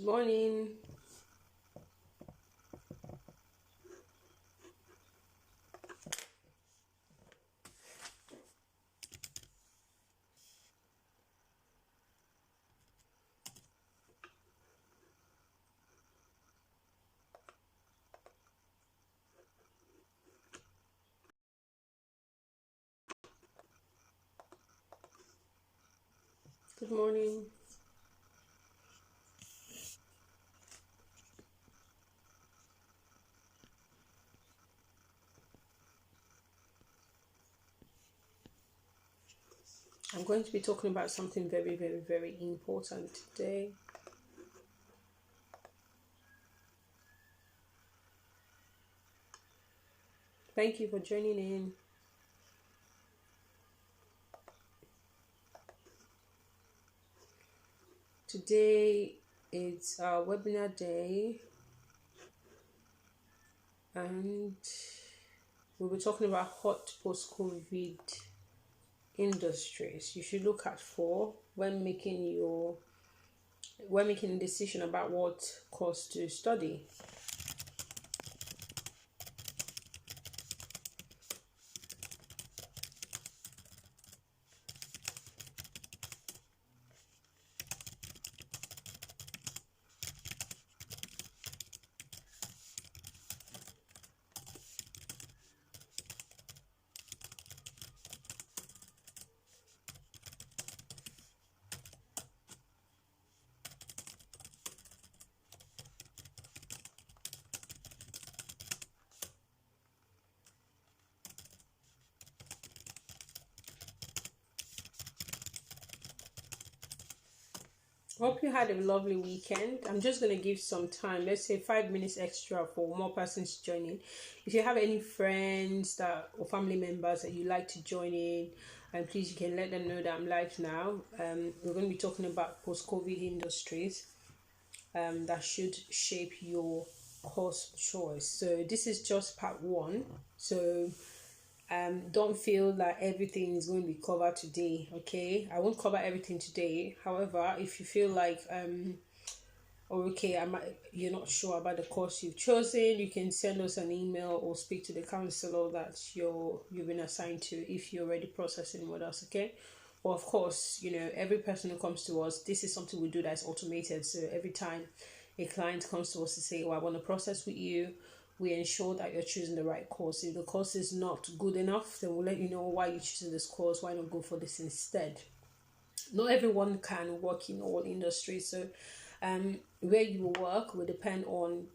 Morning. Good morning. I'm going to be talking about something very, very, very important today. Thank you for joining in. Today it's our webinar day, and we'll be talking about hot post-COVID industries you should look out for when making a decision about what course to study. Hope you had a lovely weekend. I'm just going to give some time, let's say 5 minutes extra for more persons joining. If you have any friends that or family members that you like to join in, and please you can let them know that I'm live now. We're going to be talking about post-COVID industries that should shape your course choice. So this is just part one. So don't feel that everything is going to be covered today. Okay, I won't cover everything today. However, if you feel like you're not sure about the course you've chosen, you can send us an email or speak to the counselor that you've been assigned to if you're already processing with us. Okay. Well, of course, every person who comes to us, this is something we do that is automated. So every time a client comes to us to say, I want to process with you, we ensure that you're choosing the right course. If the course is not good enough, then we'll let you know why you're choosing this course, why not go for this instead. Not everyone can work in all industries. So where you work will depend on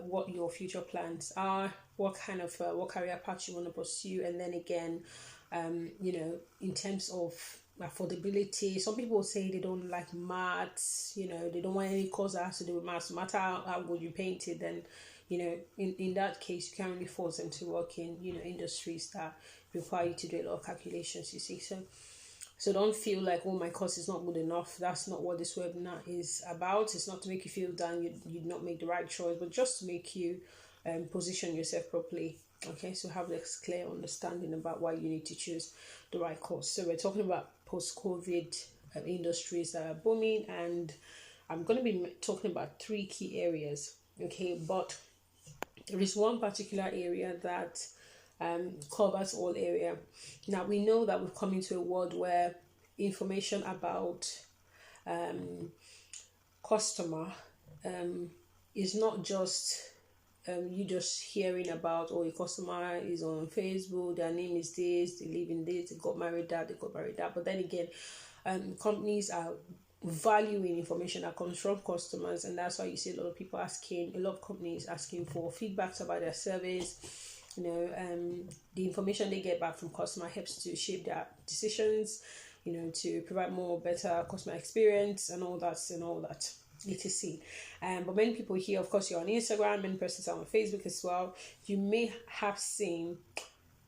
what your future plans are, what kind of what career path you want to pursue, and then again in terms of affordability. Some people say they don't like maths, they don't want any course that has to do with maths. No matter how good you paint it, then in that case you can't really force them to work in industries that require you to do a lot of calculations, you see. So don't feel like, oh, my course is not good enough. That's not what this webinar is about. It's not to make you feel down you not make the right choice, but just to make you position yourself properly. Okay, so have this clear understanding about why you need to choose the right course. So we're talking about post-COVID industries that are booming, and I'm going to be talking about three key areas. Okay, but there is one particular area that covers all area. Now we know that we've come into a world where information about customer is not just you just hearing about, oh, a customer is on Facebook, their name is this, they live in this, they got married that, they got married that. But then again, companies are valuing information that comes from customers, and that's why you see a lot of companies asking for feedbacks about their service. The information they get back from customer helps to shape their decisions, to provide more better customer experience and all that etc. But many people here, of course, you're on Instagram, many persons are on Facebook as well. You may have seen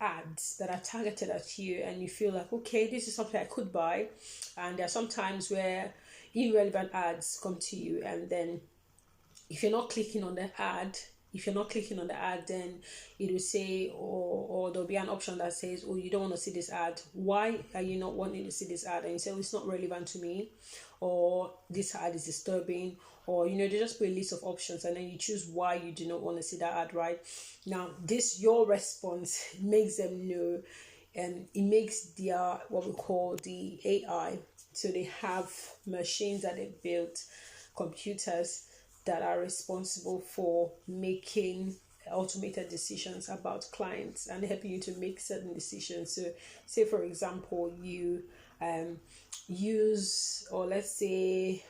ads that are targeted at you, and you feel like, okay, this is something I could buy. And there are some times where irrelevant ads come to you, and then if you're not clicking on the ad, then it will say, or there'll be an option that says, oh, you don't want to see this ad. Why are you not wanting to see this ad? And you say, oh, it's not relevant to me, or this ad is disturbing, or they just put a list of options, and then you choose why you do not want to see that ad. Right now, this your response makes them know, and it makes their what we call the AI. So they have machines that they built, computers that are responsible for making automated decisions about clients and helping you to make certain decisions. So say for example you use, or let's say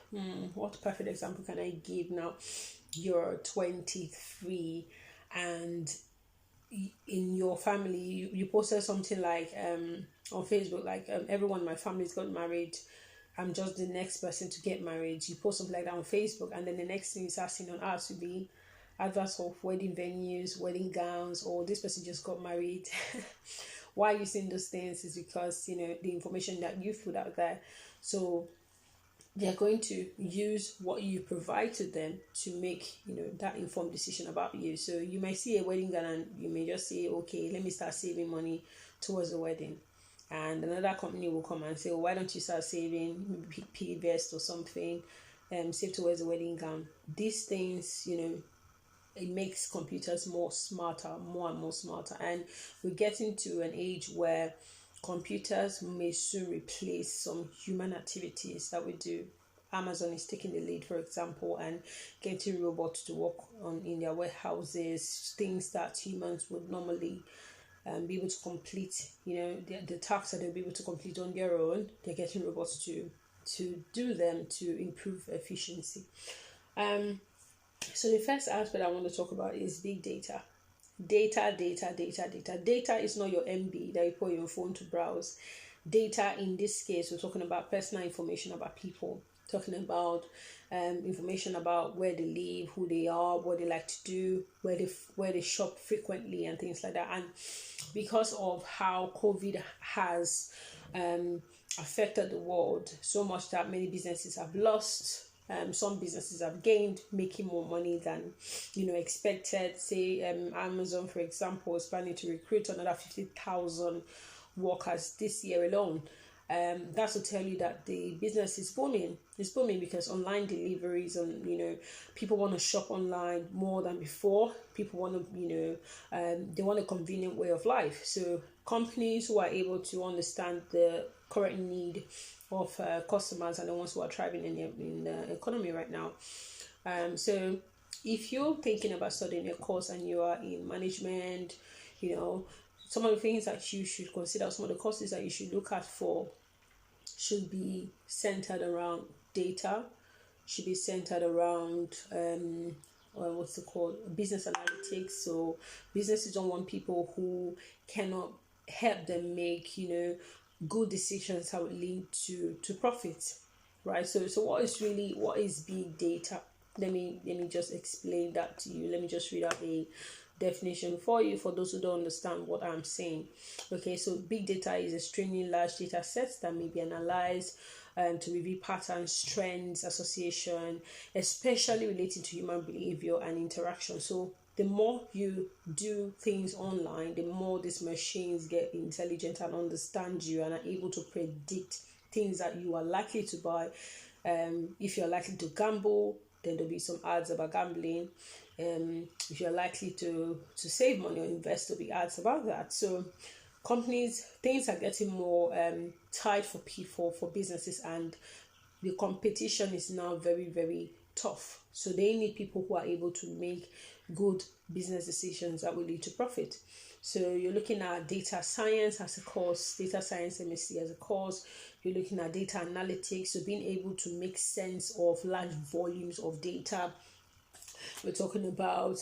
what perfect example can I give now? You're 23 and in your family you posted something like on Facebook like everyone in my family's got married, I'm just the next person to get married. You post something like that on Facebook, and then the next thing you start seeing on ads will be adverts of wedding venues, wedding gowns, or this person just got married. Why are you seeing those things is because the information that you put out there. So they're going to use what you provide to them to make that informed decision about you. So you may see a wedding gown and you may just say, okay, let me start saving money towards the wedding. And another company will come and say, well, why don't you start saving, P-Vest or something, save towards the wedding gown. These things, it makes computers more and more smarter. And we're getting to an age where computers may soon replace some human activities that we do. Amazon is taking the lead, for example, and getting robots to work in their warehouses, things that humans would normally be able to complete, the tasks that they'll be able to complete on their own. They're getting robots to do them to improve efficiency. So the first aspect I want to talk about is big data. Data is not your MB that you put on your phone to browse. Data in this case, we're talking about personal information about people, talking about information about where they live, who they are, what they like to do, where they shop frequently, and things like that. And because of how COVID has affected the world so much that many businesses have lost. Some businesses have gained, making more money than expected. Say Amazon, for example, is planning to recruit another 50,000 workers this year alone. That's to tell you that the business is booming. It's booming because online deliveries and people want to shop online more than before. People want to they want a convenient way of life. So companies who are able to understand the current need of customers and the ones who are thriving in the economy right now. So if you're thinking about studying a course and you are in management, some of the things that you should consider, some of the courses that you should look at for should be centered around data, should be centered around what's it called, business analytics. So businesses don't want people who cannot help them make good decisions that would lead to profit, right? So what is big data? Let me just explain that to you. Let me just read out a definition for you, for those who don't understand what I'm saying. Okay, so big data is extremely large data sets that may be analyzed to reveal patterns, trends, association, especially relating to human behavior and interaction. So the more you do things online, the more these machines get intelligent and understand you and are able to predict things that you are likely to buy. If you're likely to gamble, then there'll be some ads about gambling. If you're likely to save money or invest, there'll be ads about that. So things are getting more tight for people, for businesses, and the competition is now very, very tough. So they need people who are able to make good business decisions that will lead to profit. So you're looking at data science as a course, data science MSc as a course. You're looking at data analytics, so being able to make sense of large volumes of data. We're talking about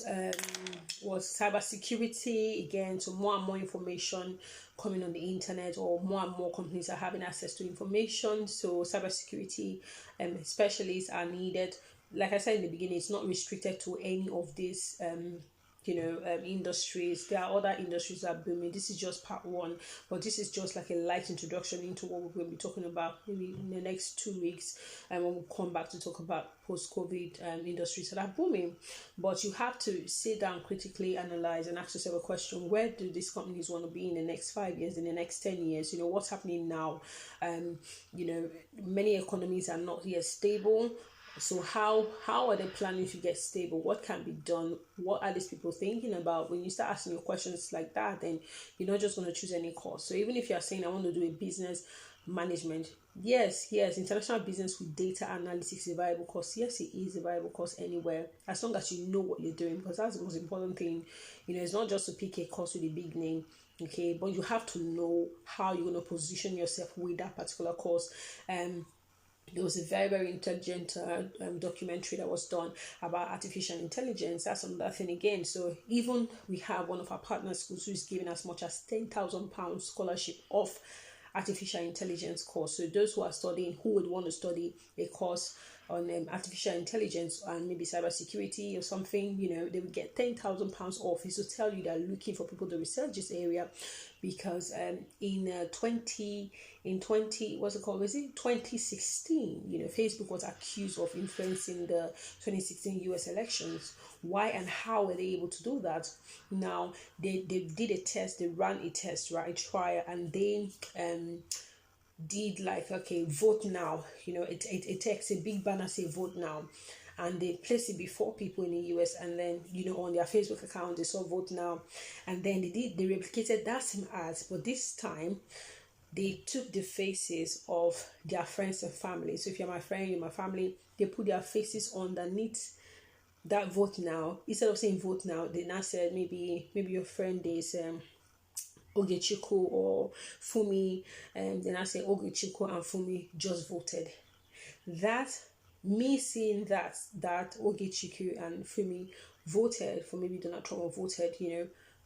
cybersecurity, again, so more and more information coming on the internet, or more and more companies are having access to information. So cybersecurity specialists are needed. Like I said in the beginning, it's not restricted to any of these industries. There are other industries that are booming. This is just part one, but this is just like a light introduction into what we're going to be talking about maybe in the next 2 weeks, and when we'll come back to talk about post-COVID industries that are booming. But you have to sit down, critically analyze, and ask yourself a question: where do these companies want to be in the next 5 years, in the next 10 years? What's happening now? Many economies are not yet stable. So how are they planning to get stable? What can be done? What are these people thinking about? When you start asking your questions like that, then you're not just going to choose any course. So even if you're saying I want to do a business management, yes, international business with data analytics is a viable course. Yes, it is a viable course anywhere, as long as you know what you're doing, because that's the most important thing. It's not just to pick a course with a big name, okay, but you have to know how you're going to position yourself with that particular course. There was a very, very intelligent documentary that was done about artificial intelligence. That's another thing again. So even we have one of our partner schools who is giving as much as £10,000 scholarship off artificial intelligence course. So those who are studying, who would want to study a course on artificial intelligence and maybe cybersecurity or something, they would get £10,000 off. Is to tell you they're looking for people to research this area, because in 2016, Facebook was accused of influencing the 2016 US elections. Why and how were they able to do that? Now they did a test, they ran a test, right, a trial, and they did like, okay, vote now. It takes a big banner say vote now, and they placed it before people in the US, and then on their Facebook account they saw vote now, and then they replicated that same ads, but this time they took the faces of their friends and family. So if you're my friend, you're my family, they put their faces underneath that vote now. Instead of saying vote now, they now said maybe your friend is Ogechukwu or Fumi, and then I say Ogechukwu and Fumi just voted. That, me seeing that Ogechukwu and Fumi voted for maybe Donald Trump, or voted,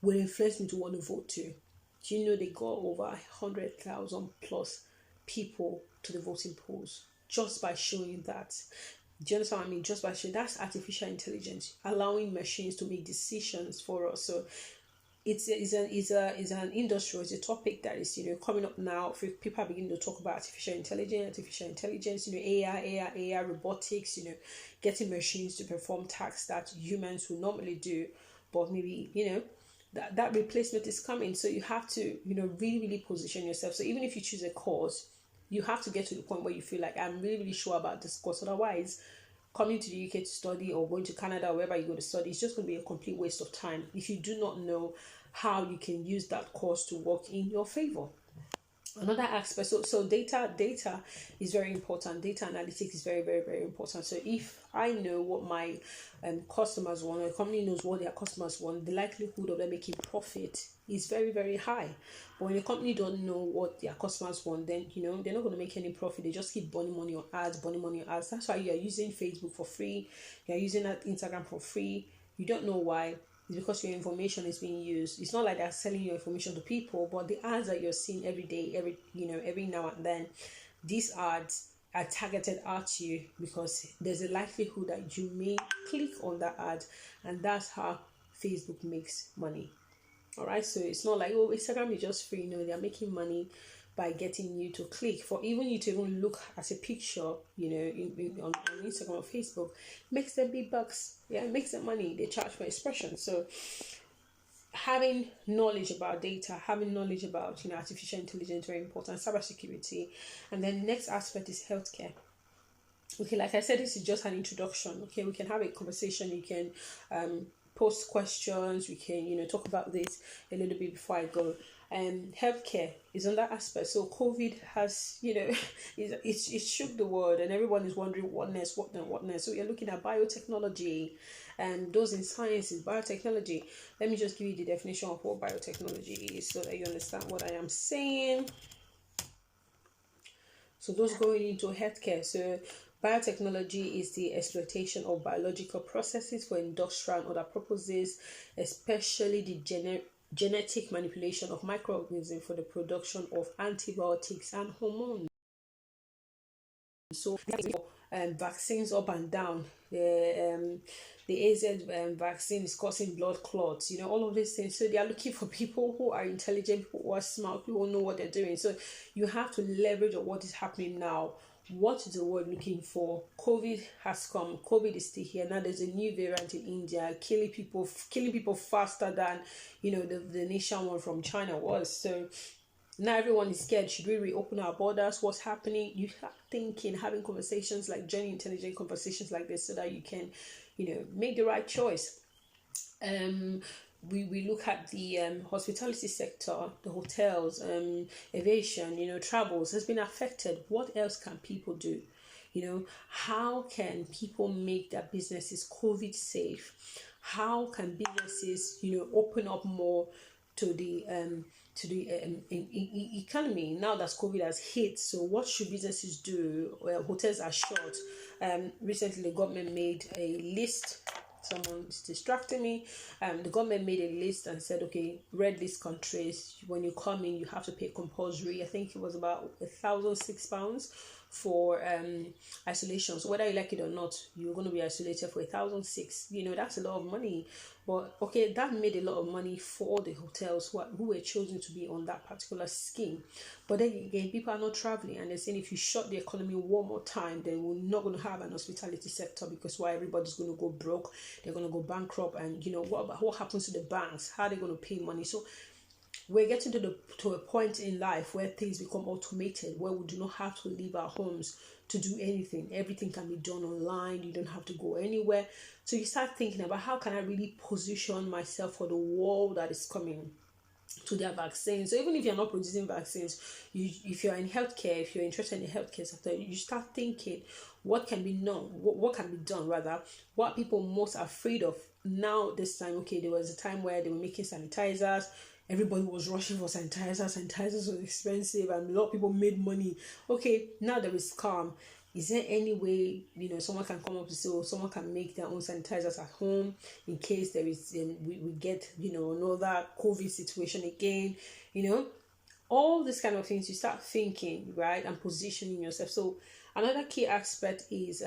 will influence me to want to vote too. Do you know they got over 100,000 plus people to the voting polls just by showing that? Do you understand what I mean? Just by showing, that's artificial intelligence allowing machines to make decisions for us. So it's an industry, it's a topic that is coming up now. If people are beginning to talk about artificial intelligence, AI, robotics, getting machines to perform tasks that humans would normally do, but maybe that replacement is coming. So you have to really position yourself. So even if you choose a course, you have to get to the point where you feel like, I'm really sure about this course. Otherwise, coming to the UK to study, or going to Canada, or wherever you go to study, it's just going to be a complete waste of time if you do not know how you can use that course to work in your favor. Another aspect, so data is very important. Data analytics is very, very, very important. So if I know what my customers want, or a company knows what their customers want, the likelihood of them making profit is very, very high. But when a company don't know what their customers want, then they're not going to make any profit. They just keep burning money on ads. That's why you are using Facebook for free, you're using Instagram for free. You don't know why. It's because your information is being used. It's not like they're selling your information to people, but the ads that you're seeing every day, every now and then, these ads are targeted at you because there's a likelihood that you may click on that ad, and that's how Facebook makes money. All right, so it's not like, Instagram is just free. No, they're making money by getting you to click. For even you to even look at a picture, on Instagram or Facebook, makes them big bucks. Yeah, it makes them money. They charge for expression. So having knowledge about data, having knowledge about artificial intelligence, very important. Cybersecurity, and then the next aspect is healthcare. Okay, like I said, this is just an introduction. Okay, we can have a conversation. You can post questions. We can talk about this a little bit before I go. Healthcare is on that aspect. So COVID has it shook the world, and everyone is wondering what next. So we are looking at biotechnology, and those in sciences, biotechnology. Let me just give you the definition of what biotechnology is so that you understand what I am saying. So those going into healthcare. So biotechnology is the exploitation of biological processes for industrial and other purposes, especially the genetic manipulation of microorganisms for the production of antibiotics and hormones. So vaccines up and down. The AZ vaccine is causing blood clots. All of these things. So they are looking for people who are intelligent, people who are smart, people who know what they're doing. So you have to leverage on what is happening now. What is the world looking for? COVID has come. COVID is still here. Now there's a new variant in India, killing people faster than the nation one from China was. So Now everyone is scared. Should we reopen our borders? What's happening? You start thinking, having conversations like journey intelligent conversations like this, so that you can, make the right choice. We look at the hospitality sector, the hotels, aviation, travels has been affected. What else can people do? How can people make their businesses COVID safe? How can businesses, open up more to the economy now that COVID has hit? So what should businesses do? Well, hotels are short. Recently the government made a list. Someone is distracting me. The government made a list and said, okay, red list countries, when you come in, you have to pay compulsory. I think it was about £1,006 for isolation. So whether you like it or not, you're going to be isolated for £1,006. That's a lot of money. But okay, that made a lot of money for all the hotels who were chosen to be on that particular scheme. But then again, people are not traveling, and they're saying if you shut the economy one more time, then we're not going to have an hospitality sector, because why, everybody's going to go broke, they're going to go bankrupt, and what happens to the banks? How are they going to pay money? So we're getting to a point in life where things become automated, where we do not have to leave our homes to do anything. Everything can be done online. You don't have to go anywhere. So you start thinking about, how can I really position myself for the world that is coming to their vaccines? So even if you're not producing vaccines, if you're in healthcare, if you're interested in the healthcare sector, you start thinking, what can be done? What can be done rather? What people most afraid of now this time? Okay, there was a time where they were making sanitizers. Everybody was rushing for sanitizers. Sanitizers were expensive, and a lot of people made money. Okay, now there is calm. Is there any way, someone can come up to say, or someone can make their own sanitizers at home in case there is, we get, another COVID situation again, all these kind of things. You start thinking, right, and positioning yourself. So another key aspect is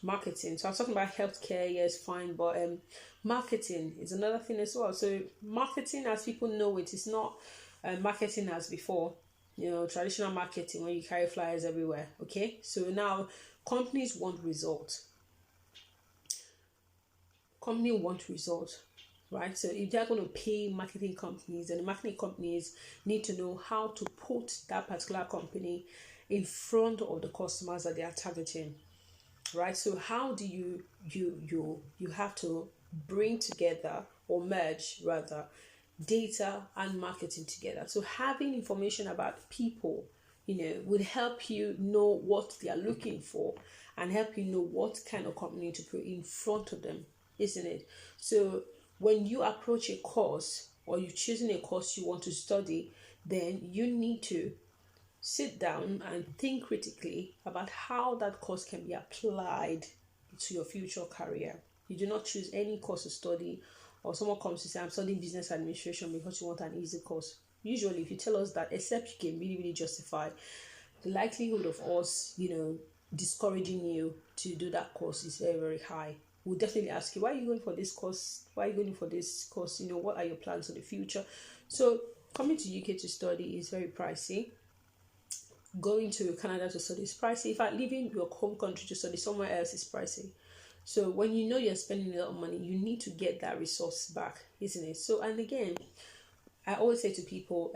marketing. So I was talking about healthcare, yes, fine, but marketing is another thing as well. So marketing, as people know it, is not marketing as before. Traditional marketing when you carry flyers everywhere. Okay, so now companies want results. Right? So if they're going to pay marketing companies, then the marketing companies need to know how to put that particular company in front of the customers that they are targeting. Right? So how do you have to bring together, or merge rather, data and marketing together. So having information about people, would help you know what they are looking for, and help you know what kind of company to put in front of them, isn't it? So when you approach a course, or you're choosing a course you want to study, then you need to sit down and think critically about how that course can be applied to your future career. You do not choose any course to study, or someone comes to say, I'm studying business administration because you want an easy course. Usually, if you tell us that, except you can really, really justify, the likelihood of us, discouraging you to do that course is very, very high. We'll definitely ask you, why are you going for this course? Why are you going for this course? What are your plans for the future? So coming to UK to study is very pricey. Going to Canada to study is pricey. In fact, leaving your home country to study somewhere else is pricey. So when you're spending a lot of money, you need to get that resource back, isn't it? So, and again, I always say to people,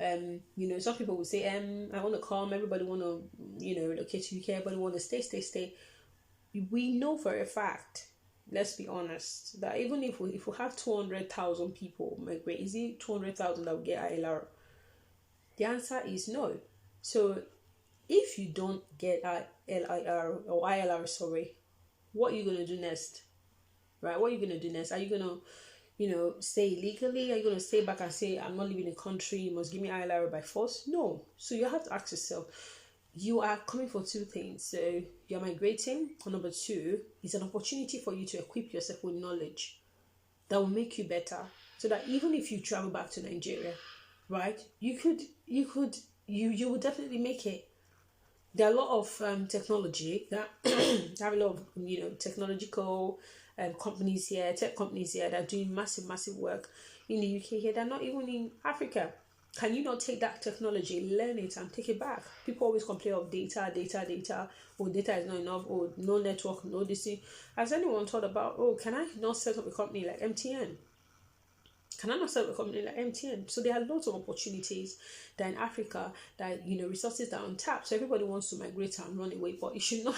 some people will say, I want to come, everybody want to, relocate to UK, everybody want to stay. We know for a fact, let's be honest, that even if we have 200,000 people migrate, is it 200,000 that will get ILR? The answer is no. So if you don't get ILR, sorry, what are you going to do next? Right? What are you going to do next? Are you going to, stay illegally? Are you going to stay back and say, I'm not leaving the country, you must give me ILR by force? No. So you have to ask yourself, you are coming for two things. So you're migrating. Number two, it's an opportunity for you to equip yourself with knowledge that will make you better. So that even if you travel back to Nigeria, right, you will definitely make it. There are a lot of technology that have a lot of technological companies here, tech companies here that are doing massive work in the UK here. They're not even in Africa. Can you not take that technology, learn it, and take it back? People always complain of data. Oh, data is not enough. Oh, no network, no this thing. Has anyone thought about, can I not set up a company like MTN? Can I not start a company like MTN? So there are lots of opportunities that in Africa that resources that are untapped. So everybody wants to migrate and run away, but it should not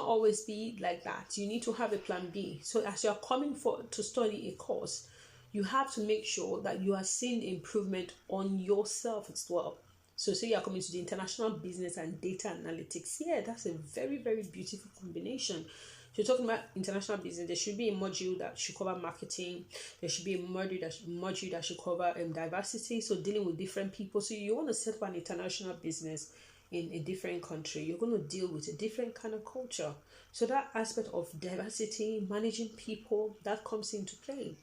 always be like that. You need to have a plan B. So as you are coming for to study a course, you have to make sure that you are seeing improvement on yourself as well. So say you are coming to the international business and data analytics. Yeah, that's a very, very beautiful combination. So you're talking about international business, there should be a module that should cover marketing. There should be a module that should cover diversity, so dealing with different people. So you want to set up an international business in a different country, you're going to deal with a different kind of culture. So that aspect of diversity, managing people, that comes into play.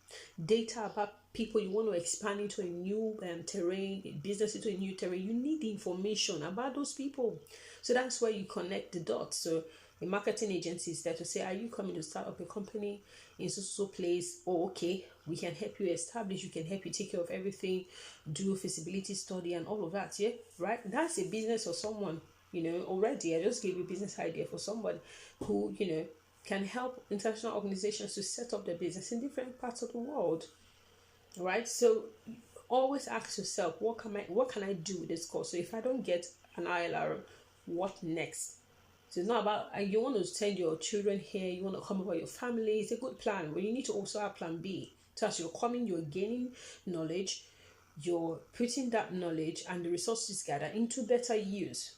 Data about people, you want to expand into a new terrain, business into a new terrain, you need information about those people. So that's where you connect the dots. So a marketing agency is there to say, are you coming to start up a company in so place? Oh, okay, we can help you establish, we can help you take care of everything, do feasibility study and all of that. Yeah, right? That's a business for someone, already. I just gave you a business idea for somebody who, can help international organizations to set up their business in different parts of the world. Right? So always ask yourself, what can I do with this course? So if I don't get an ILR, what next? So it's not about you want to send your children here, you want to come over your family. It's a good plan, but you need to also have plan B. So as you're coming, you're gaining knowledge, you're putting that knowledge and the resources gathered into better use.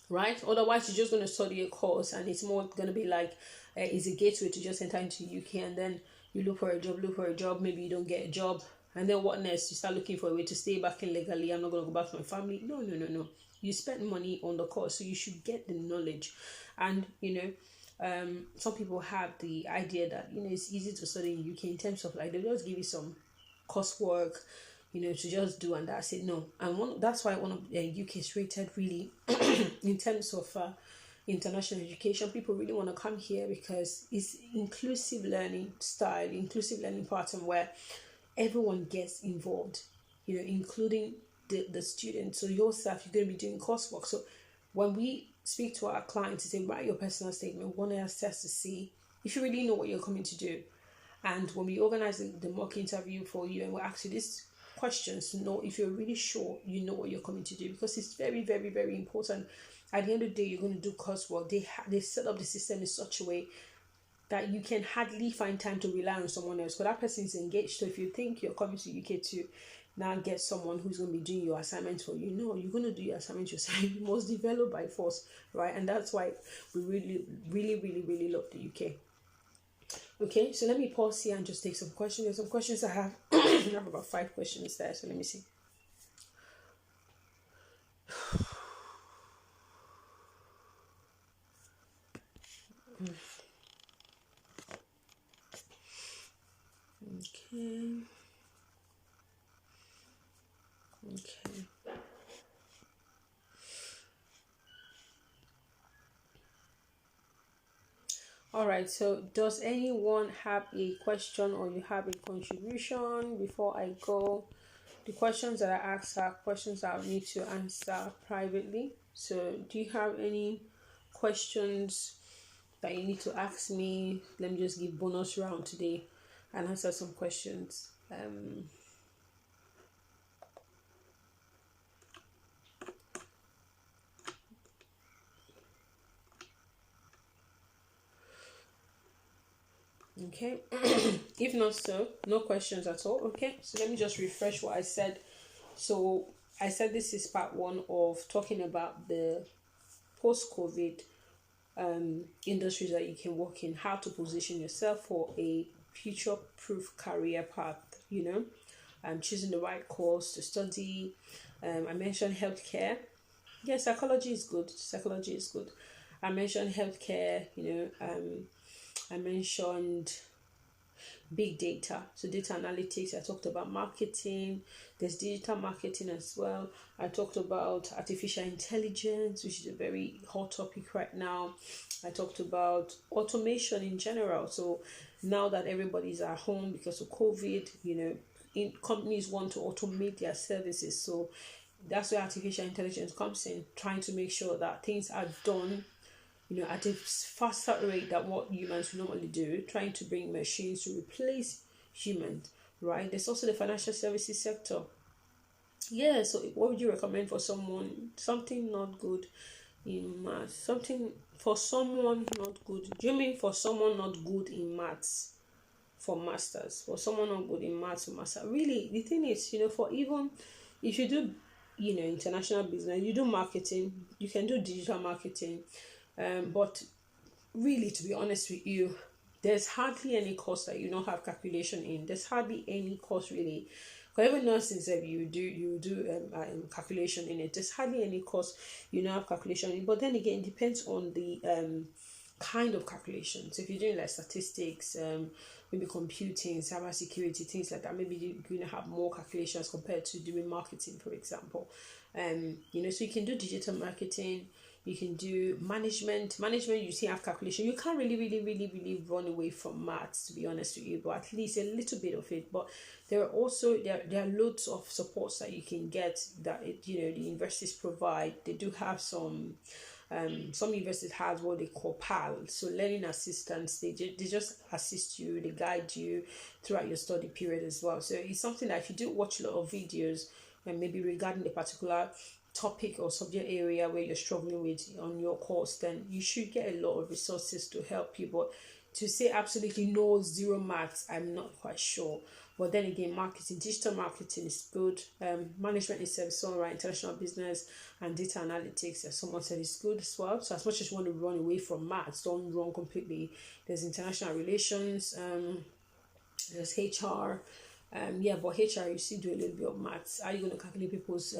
Right? Otherwise, you're just going to study a course and it's more going to be like it's a gateway to just enter into UK, and then you look for a job, maybe you don't get a job, and then what next? You start looking for a way to stay back in legally. I'm not going to go back to my family. No. You spend money on the course, so you should get the knowledge. And some people have the idea that it's easy to study in UK in terms of like they just give you some coursework, to just do and that's it. No, and that's why one of the UK is rated really in terms of international education. People really want to come here because it's inclusive learning style, inclusive learning pattern where everyone gets involved, including the student. So yourself, you're going to be doing coursework. So when we speak to our clients to say, write your personal statement, we want to assess to see if you really know what you're coming to do. And when we organize the mock interview for you and we ask you these questions to know if you're really sure you know what you're coming to do, because it's very, very, very important. At the end of the day, you're going to do coursework. They set up the system in such a way that you can hardly find time to rely on someone else because that person is engaged. So if you think you're coming to UK to now get someone who's going to be doing your assignments for you, no, you're going to do your assignments yourself. You must develop by force, right? And that's why we really, really, really, really love the UK. Okay, so let me pause here and just take some questions. There's some questions I have. I have about 5 questions there, so let me see. Okay. All right, so does anyone have a question or you have a contribution before I go? The questions that I ask are questions that I need to answer privately. So do you have any questions that you need to ask me? Let me just give bonus round today and answer some questions. Okay. If not so, no questions at all. Okay, so let me just refresh what I said. So I said this is part 1 of talking about the post-COVID industries that you can work in, how to position yourself for a future-proof career path, choosing the right course to study. I mentioned healthcare. Yeah, psychology is good. I mentioned healthcare, I mentioned big data, so data analytics. I talked about marketing. There's digital marketing as well. I talked about artificial intelligence, which is a very hot topic right now. I talked about automation in general. So now that everybody's at home because of COVID, companies want to automate their services. So that's where artificial intelligence comes in, trying to make sure that things are done at a faster rate than what humans normally do, trying to bring machines to replace humans. right? There's also the financial services sector. Yeah, so what would you recommend for someone? Something not good in maths. Something for someone not good. Do you mean for someone not good in maths for masters? For someone not good in maths for master? Really, the thing is, for even if you do, international business, you do marketing, you can do digital marketing, but really, to be honest with you, there's hardly any course that you don't have calculation in. There's hardly any course really. Because even nursing said you do calculation in it. There's hardly any course you don't have calculation in. But then again, it depends on the kind of calculations. If you're doing like statistics, maybe computing, cyber security, things like that, maybe you're gonna have more calculations compared to doing marketing, for example. So you can do digital marketing, you can do management. You see, have calculation. You can't really run away from maths, to be honest with you, but at least a little bit of it. But there are loads of supports that you can get that the universities provide. They do have some universities have what they call PAL, so learning assistants. They just assist you, they guide you throughout your study period as well. So it's something that if you do watch a lot of videos and maybe regarding a particular topic or subject area where you're struggling with on your course, then you should get a lot of resources to help you. But to say absolutely no, zero maths, I'm not quite sure. But then again, digital marketing is good. Management is service, all right. International business and data analytics, as someone said, is good as well. So as much as you want to run away from maths, don't run completely. There's international relations. There's HR. But HR, you still do a little bit of maths. Are you going to calculate people's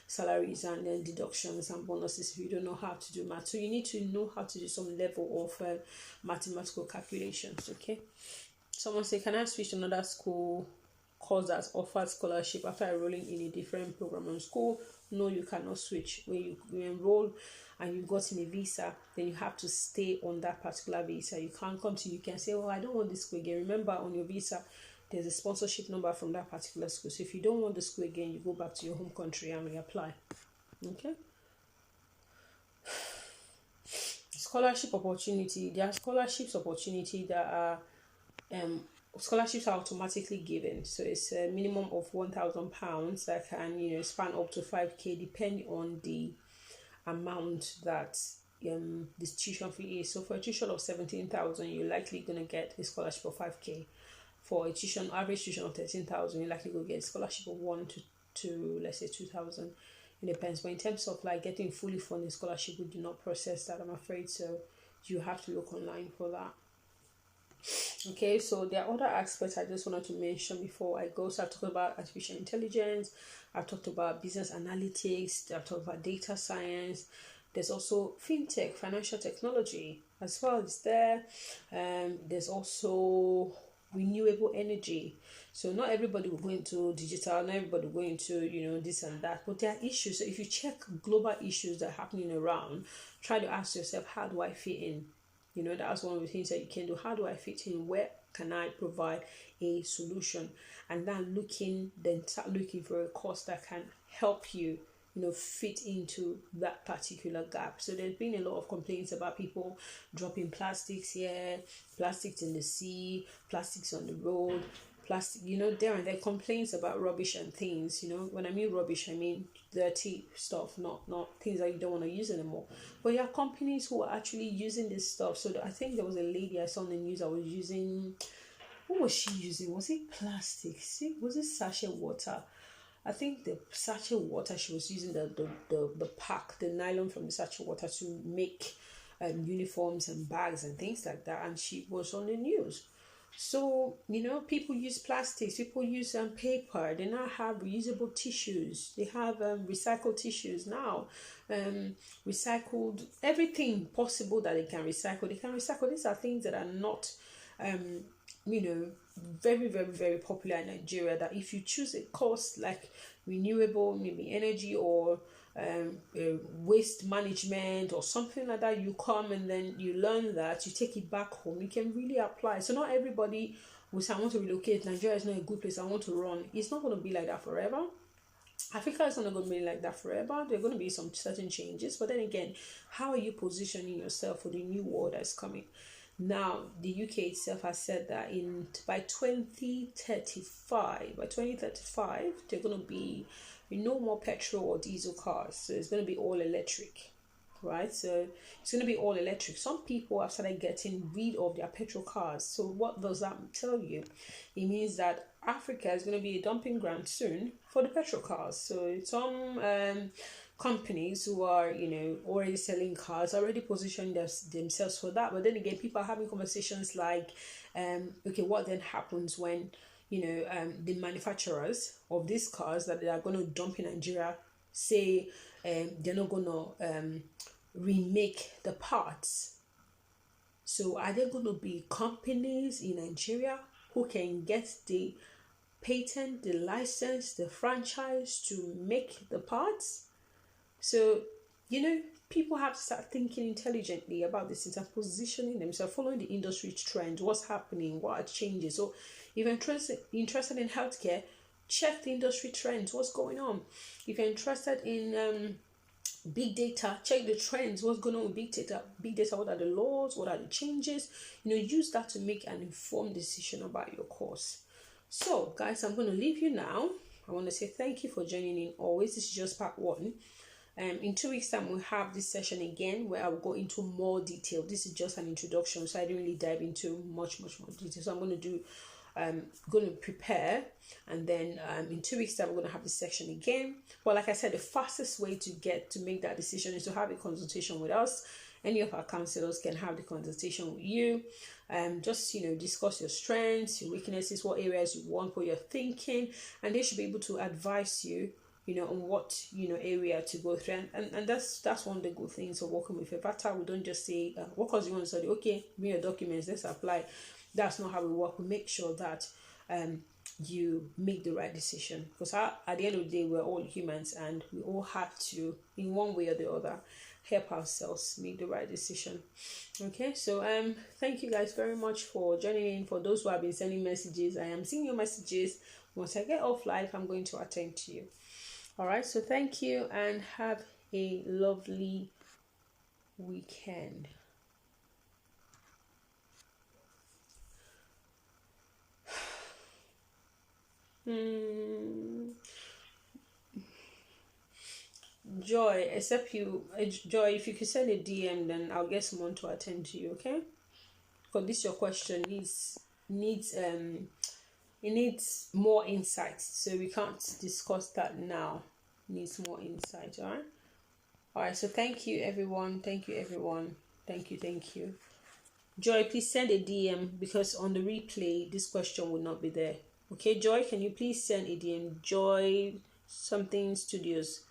salaries and then deductions and bonuses if you don't know how to do maths? So you need to know how to do some level of mathematical calculations, okay? Someone say, can I switch to another school course that offers scholarship after enrolling in a different program in school? No, you cannot switch. When you enroll and you've gotten a visa, then you have to stay on that particular visa. You can't come to UK and say, I don't want this school again. Remember, on your visa, there's a sponsorship number from that particular school. So if you don't want the school again, you go back to your home country and reapply. Okay? Scholarship opportunity. There are scholarships opportunity that are scholarships are automatically given. So it's a minimum of £1,000 that can span up to 5k depending on the amount that the tuition fee is. So for a tuition of 17,000, you're likely gonna get a scholarship of 5k. For a average tuition of 13,000, you're likely going to get a scholarship of 1 to let's say 2,000. It depends. But in terms of like getting fully funded scholarship, we do not process that, I'm afraid. So you have to look online for that. Okay, so there are other aspects I just wanted to mention before I go. So I've talked about artificial intelligence, I've talked about business analytics, I've talked about data science. There's also fintech, financial technology as well. It's there. There's also renewable energy. So not everybody will go into digital, not everybody will go into this and that, but there are issues. So if you check global issues that are happening around, try to ask yourself, how do I fit in? That's one of the things that you can do. How do I fit in? Where can I provide a solution? And then start looking for a course that can help you fit into that particular gap. So there's been a lot of complaints about people dropping plastics here, plastics in the sea, plastics on the road, plastic, there and there, complaints about rubbish and things. When I mean rubbish, I mean dirty stuff, not things that you don't want to use anymore. But there are companies who are actually using this stuff. So I think there was a lady I saw on the news that was using, what was she using? Was it plastic? Was it sachet water? I think the sachet water, she was using the pack, the nylon from the sachet water to make uniforms and bags and things like that. And she was on the news. So, people use plastics, people use paper. They now have reusable tissues. They have recycled tissues now. Recycled, everything possible that they can recycle. They can recycle. These are things that are not, very, very, very popular in Nigeria, that if you choose a course like renewable, maybe energy or waste management or something like that, you come and then you learn that, you take it back home, you can really apply. So not everybody will say, I want to relocate, Nigeria is not a good place, I want to run. It's not going to be like that forever. Africa is not going to be like that forever. There are going to be some certain changes, but then again, how are you positioning yourself for the new world that's coming? Now, the UK itself has said that by 2035, they're going to be no more petrol or diesel cars. So it's going to be all electric, right? So it's going to be all electric. Some people have started getting rid of their petrol cars. So what does that tell you? It means that Africa is going to be a dumping ground soon for the petrol cars. So some companies who are already selling cars already positioned themselves for that. But then again, people are having conversations like okay, what then happens when the manufacturers of these cars that they are going to dump in Nigeria say they're not going to remake the parts? So are there going to be companies in Nigeria who can get the patent, the license, the franchise to make the parts? So, people have to start thinking intelligently about this and positioning themselves, following the industry trend, what's happening, what are changes. So, if you're interested in healthcare, check the industry trends, what's going on. If you're interested in big data, check the trends, what's going on with big data. What are the laws, what are the changes? Use that to make an informed decision about your course. So, guys, I'm going to leave you now. I want to say thank you for joining in always. This is just part 1. In 2 weeks time we'll have this session again where I'll go into more detail. This is just an introduction, so I didn't really dive into much more detail. So I'm going to prepare, and then in 2 weeks time we're going to have this section again. But like I said, the fastest way to make that decision is to have a consultation with us. Any of our counselors can have the consultation with you. Just discuss your strengths, your weaknesses, what areas you want, what you're thinking, and they should be able to advise you on what area to go through. And that's one of the good things of working with Evata. We don't just say what course you want to study, okay, bring your documents, let's apply. That's not how we work. We make sure that you make the right decision, because at the end of the day we're all humans, and we all have to, in one way or the other, help ourselves make the right decision. Okay, so thank you guys very much for joining in. For those who have been sending messages, I am seeing your messages. Once I get off live, I'm going to attend to you. All right, so thank you and have a lovely weekend. Joy, Joy, if you could send a DM, then I'll get someone to attend to you, okay? Because this your question needs more insights, so we can't discuss that now. It needs more insight. All right, so thank you everyone. Thank you. Joy, please send a DM, because on the replay this question will not be there. Okay, Joy, can you please send a DM? Joy something studios,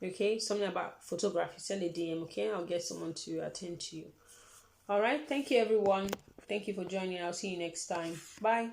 okay, something about photography. Send a DM, okay? I'll get someone to attend to you. All right, thank you everyone. Thank you for joining. I'll see you next time. Bye.